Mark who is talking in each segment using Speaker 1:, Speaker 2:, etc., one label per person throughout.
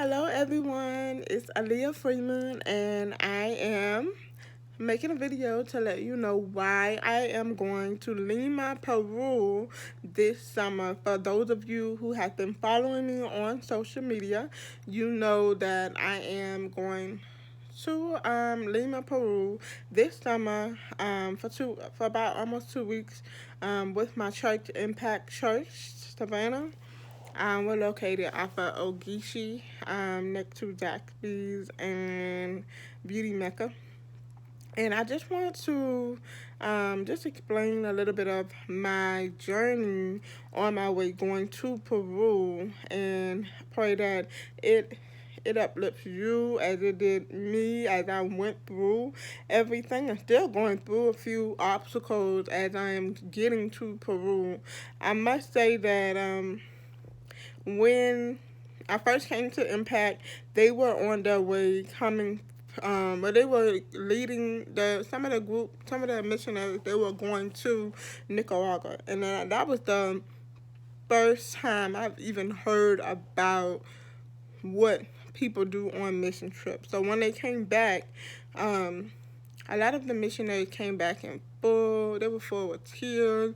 Speaker 1: Hello, everyone. It's Aaliyah Freeman, and I am making a video to let you know why I am going to Lima, Peru this summer. For those of you who have been following me on social media, you know that I am going to Lima, Peru this summer for about almost 2 weeks with my church, Impact Church, Savannah. We're located off of Ogeechee, next to Zaxby's and Beauty Mecca. And I just want to just explain a little bit of my journey on my way going to Peru, and pray that it uplifts you as it did me as I went through everything and still going through a few obstacles as I am getting to Peru. I must say that when I first came to Impact, they were on their way coming, but they were leading some of the missionaries. They were going to Nicaragua, and that was the first time I've even heard about what people do on mission trips. So when they came back, um, a lot of the missionaries came back in full. They were full with tears.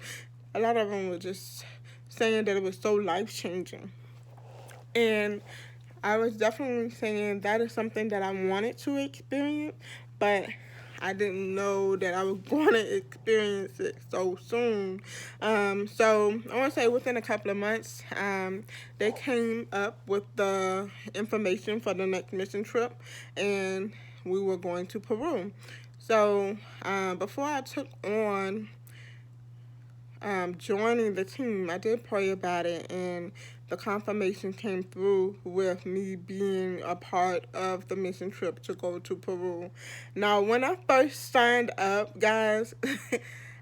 Speaker 1: A lot of them were just saying that it was so life changing. And I was definitely saying that is something that I wanted to experience, but I didn't know that I was going to experience it so soon. So I want to say within a couple of months, they came up with the information for the next mission trip, and we were going to Peru. So before I took on joining the team, I did pray about it, and the confirmation came through with me being a part of the mission trip to go to Peru. Now, when I first signed up, guys,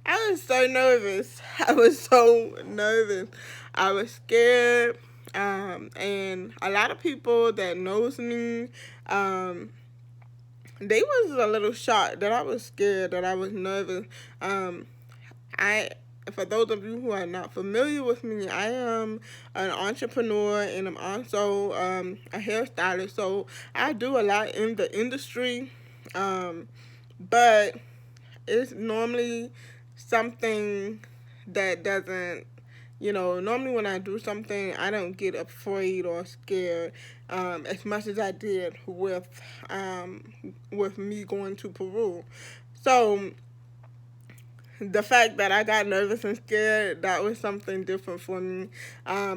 Speaker 1: I was so nervous. I was so nervous. I was scared, and a lot of people that knows me, they was a little shocked that I was scared, that I was nervous. I For those of you who are not familiar with me, I am an entrepreneur, and I'm also a hairstylist. So I do a lot in the industry, but it's normally something that doesn't, normally when I do something, I don't get afraid or scared as much as I did with me going to Peru. So the fact that I got nervous and scared, that was something different for me.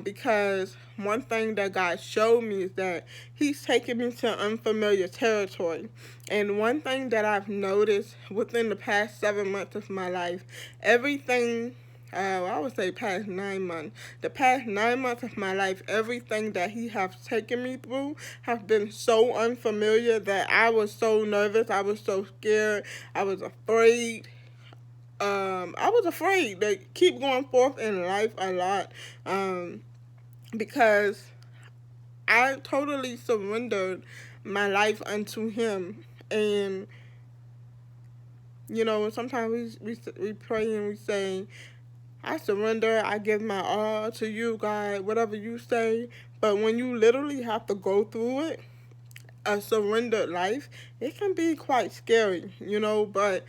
Speaker 1: Because one thing that God showed me is that He's taking me to unfamiliar territory. And one thing that I've noticed within the past 7 months of my life, everything, I would say past 9 months, the past 9 months of my life, everything that He has taken me through has been so unfamiliar that I was so nervous, I was so scared, I was afraid. I was afraid to keep going forth in life a lot, because I totally surrendered my life unto Him. And sometimes we pray and we say, I surrender, I give my all to you, God, whatever you say. But when you literally have to go through it, a surrendered life, it can be quite scary, but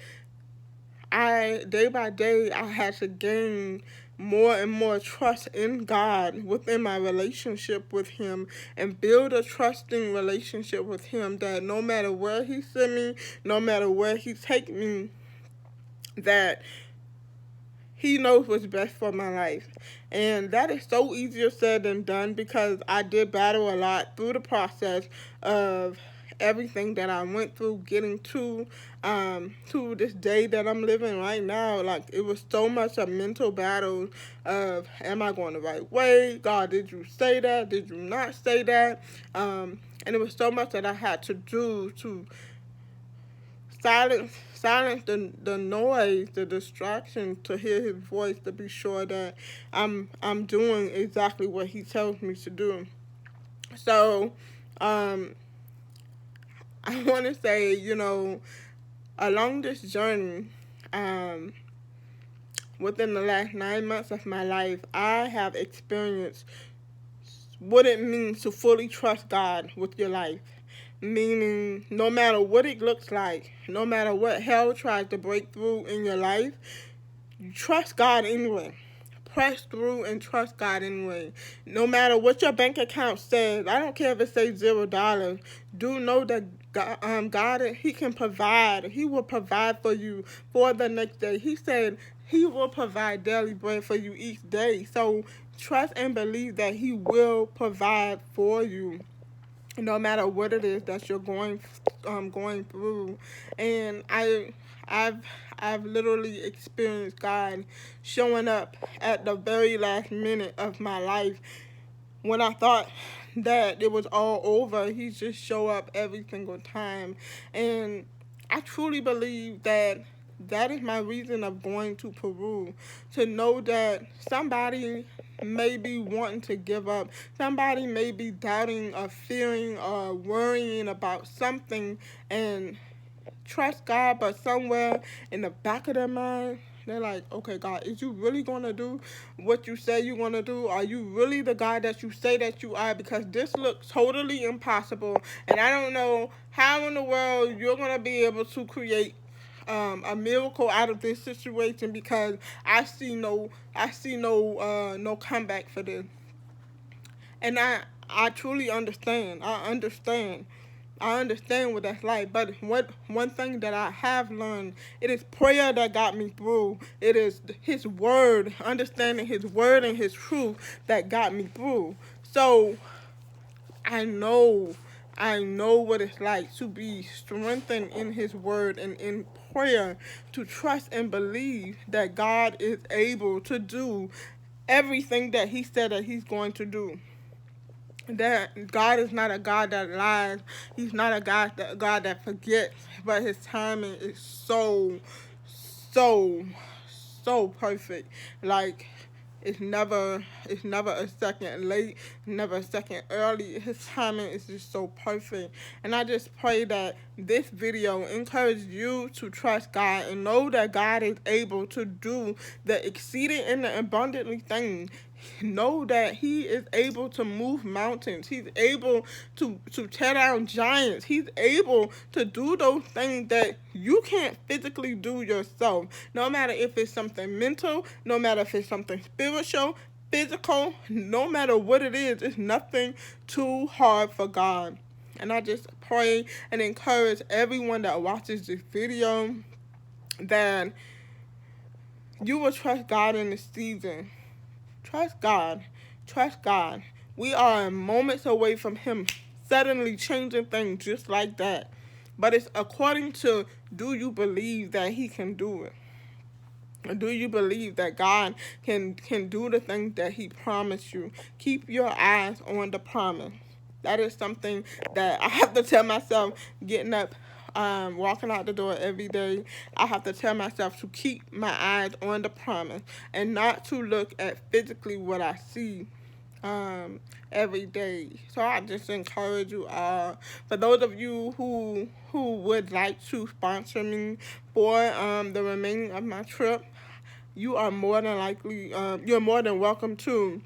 Speaker 1: day by day, I had to gain more and more trust in God within my relationship with Him, and build a trusting relationship with Him, that no matter where He send me, no matter where He take me, that He knows what's best for my life. And that is so easier said than done, because I did battle a lot through the process of everything that I went through getting to this day that I'm living right now. Like, it was so much a mental battle of, am I going the right way? God, did you say that? Did you not say that? And it was so much that I had to do to silence the noise, the distraction, to hear His voice, to be sure that I'm doing exactly what He tells me to do. So um I want to say, along this journey, um within the last 9 months of my life, I have experienced what it means to fully trust God with your life. Meaning, no matter what it looks like, no matter what hell tries to break through in your life, you trust God anyway. Press through and trust God anyway. No matter what your bank account says, I don't care if it says $0. Do know that God, He can provide. He will provide for you for the next day. He said He will provide daily bread for you each day. So trust and believe that He will provide for you, no matter what it is that you're going through. And I've I've literally experienced God showing up at the very last minute of my life when I thought that it was all over. He just show up every single time. And I truly believe that that is my reason of going to Peru, to know that somebody may be wanting to give up. Somebody may be doubting or fearing or worrying about something and trust God, but somewhere in the back of their mind, they're like, okay, God, is you really going to do what you say you're going to do? Are you really the God that you say that you are? Because this looks totally impossible, and I don't know how in the world you're going to be able to create a miracle out of this situation, because I see no comeback for this. And I truly understand. I understand what that's like. But what one thing that I have learned, it is prayer that got me through. It is His word, understanding His word and His truth that got me through. So I know I know what it's like to be strengthened in His word and in prayer, to trust and believe that God is able to do everything that He said that He's going to do. That God is not a God that lies. He's not a God that forgets. But His timing is so, so perfect. Like, it's never a second late, never a second early. His timing is just so perfect. And I just pray that this video encourages you to trust God and know that God is able to do the exceeding and the abundantly thing. Know that He is able to move mountains. He's able to tear down giants. He's able to do those things that you can't physically do yourself. No matter if it's something mental, no matter if it's something spiritual, physical, no matter what it is, it's nothing too hard for God. And I just pray and encourage everyone that watches this video that you will trust God in this season. Trust God. Trust God. We are moments away from Him suddenly changing things just like that. But it's according to, do you believe that He can do it? Do you believe that God can do the things that He promised you? Keep your eyes on the promise. That is something that I have to tell myself, getting up, walking out the door every day. I have to tell myself to keep my eyes on the promise and not to look at physically what I see every day. So I just encourage you all. For those of you who would like to sponsor me for the remaining of my trip, you are more than likely, you're more than welcome to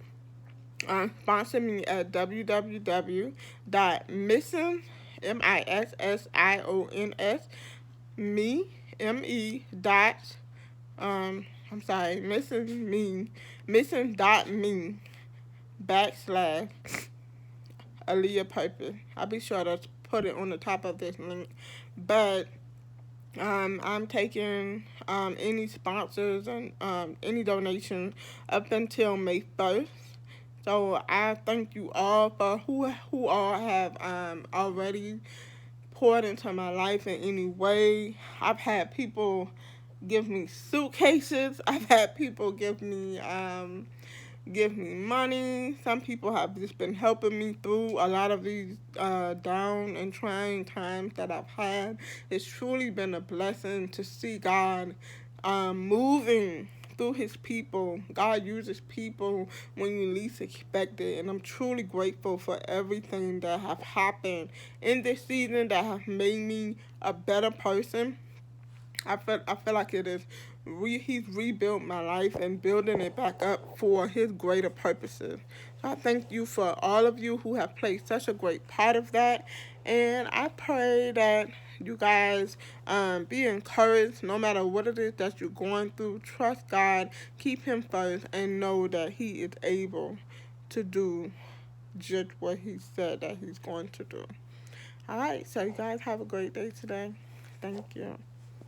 Speaker 1: sponsor me at www.missing, MISSIONS, me, M-E, dot, I'm sorry, missing dot me, backslash, Aaliyah Purpose. I'll be sure to put it on the top of this link. But I'm taking any sponsors and any donations up until May 1st. So I thank you all for who all have already poured into my life in any way. I've had people give me suitcases. I've had people give me money. Some people have just been helping me through a lot of these down and trying times that I've had. It's truly been a blessing to see God moving through His people. God uses people when you least expect it, and I'm truly grateful for everything that have happened in this season that have made me a better person. I feel like it is he's rebuilt my life and building it back up for his greater purposes. So I thank you for all of you who have played such a great part of that. And I pray that you guys be encouraged no matter what it is that you're going through. Trust God, keep Him first, and know that He is able to do just what He said that He's going to do. All right, so you guys have a great day today. Thank you.